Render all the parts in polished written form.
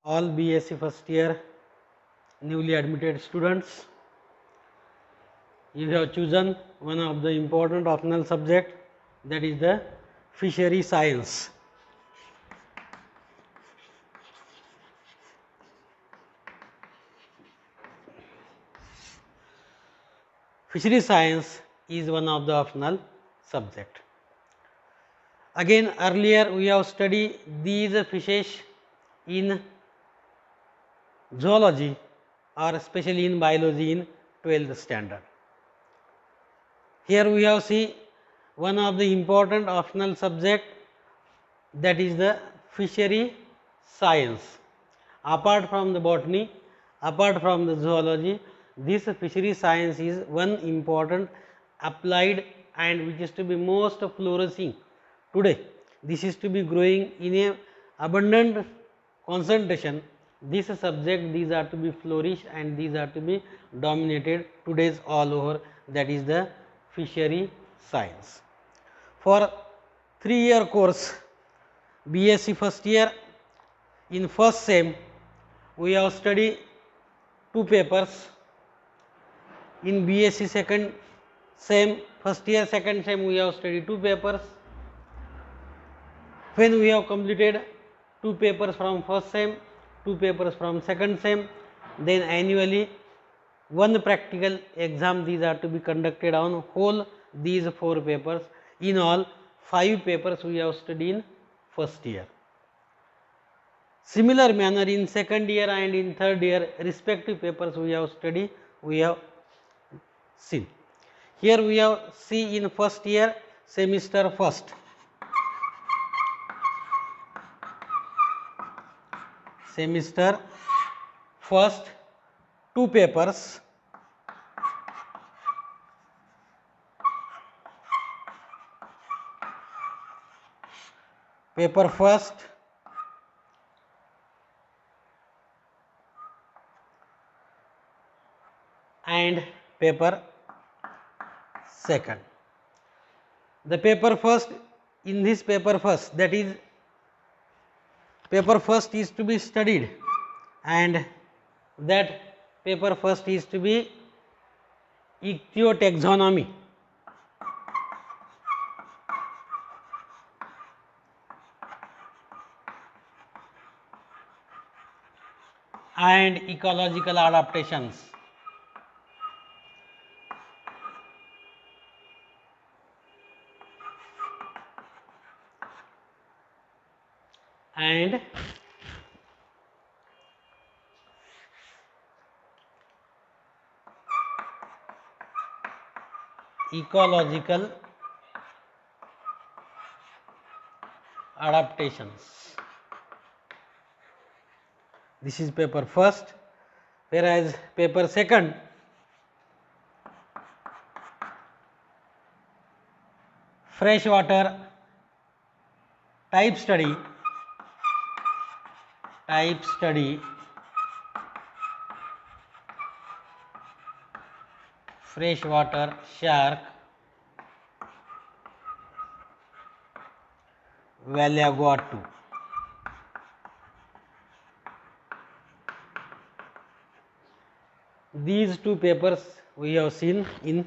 all BSc first year newly admitted students. You have chosen one of the important optional subject, that is the fishery science. Fishery science is one of the optional subject. Again, earlier we have studied these fishes in zoology or especially in biology in 12th standard. Here we have see one of the important optional subject, that is the fishery science. Apart from the botany, apart from the zoology, this fishery science is one important applied and which is to be most flourishing today. This is to be growing in a abundant concentration. This subject, these are to be flourished and these are to be dominated today's all over, that is the fishery science. For 3-year course BSc first year, in first sem we have studied 2 papers. In BSc second sem, first year second sem we have studied 2 papers. When we have completed 2 papers from first sem, 2 papers from second sem, then annually 1 practical exam, these are to be conducted on whole these 4 papers. In all 5 papers we have studied in first year. Similar manner in second year and in third year respective papers we have studied, we have seen. Here we have see in first year semester first. Semester first 2 papers. Paper first and paper second. The paper first, in this paper first, that is paper first is to be studied and that paper first is to be ichthyotaxonomy. And ecological adaptations. And ecological adaptations. This is paper first, whereas paper second freshwater type study, freshwater shark, Vallaguatu. These 2 papers we have seen in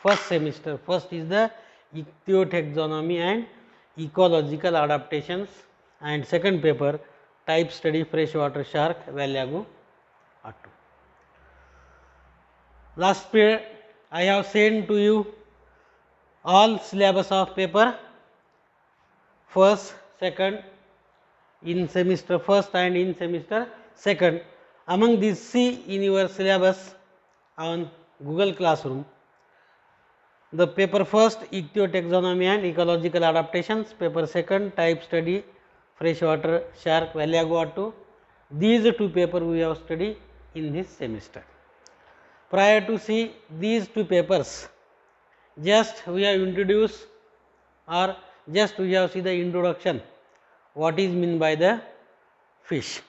first semester. First is the ichthyotaxonomy and ecological adaptations, and second paper type study freshwater shark, Vallaguatu. Last period I have sent to you all syllabus of paper first, second, in semester first and in semester second. Among these, see in your syllabus on Google Classroom the paper first ichthyotaxonomy and ecological adaptations, paper second type study freshwater shark, Vallaguatu. These 2 papers we have studied in this semester. Prior to see these 2 papers, just we have introduced or just we have see the introduction, what is mean by the fish,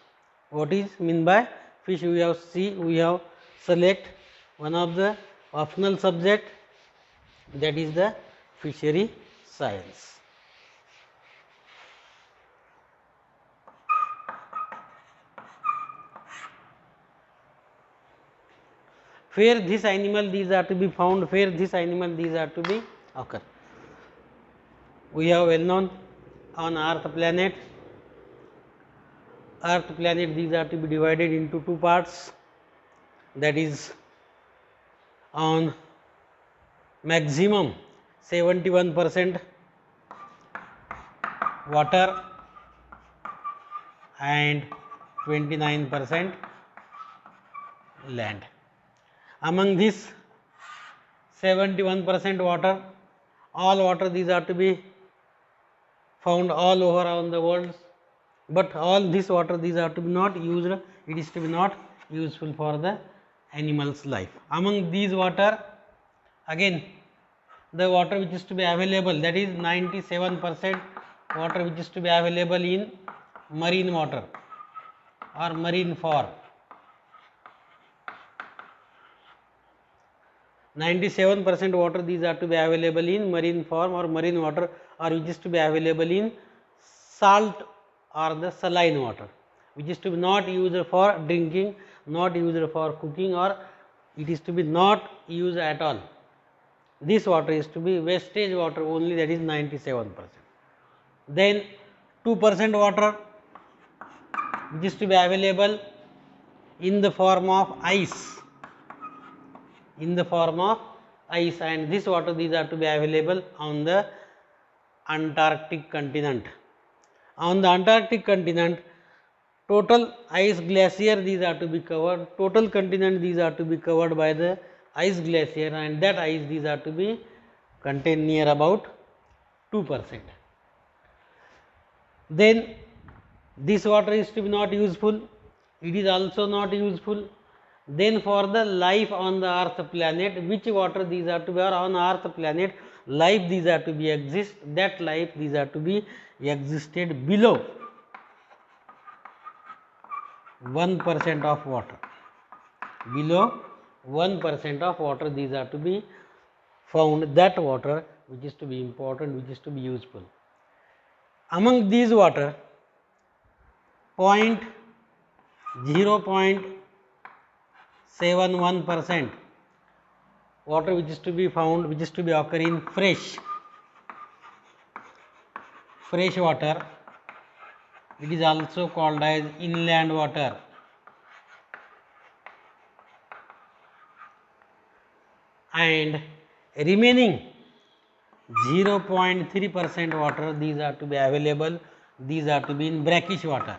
what is mean by fish. We have see, we have select one of the optional subject, that is the fishery science. where this animal these are to be found, where this animal these are to be occur. We have well known on earth planet these are to be divided into two parts, that is on maximum 71% water and 29% land. Among this 71% water, all water these are to be found all over around the world, but all this water these are to be not used, it is to be not useful for the animal's life. Among these water, again the water which is to be available, that is 97% water which is to be available in marine water or marine form. 97% water these are to be available in marine form or marine water, or which is to be available in salt or the saline water, which is to be not used for drinking, not used for cooking, or it is to be not used at all. This water is to be wastage water only, that is 97%. Then 2% water which is to be available in the form of ice, and this water these are to be available on the Antarctic continent. On the Antarctic continent, total ice glacier these are to be covered, total continent these are to be covered by the ice glacier, and that ice these are to be contain near about 2%. Then this water is to be not useful, it is also not useful. Then for the life on the earth planet, which water these are to be, or on earth planet life these are to be exist, that life these are to be existed below 1% of water, below 1% of water these are to be found, that water which is to be important, which is to be useful. Among these water, 0.71% water which is to be found, which is to be occur in fresh water, it is also called as inland water. And remaining 0.3% water these are to be available, these are to be in brackish water.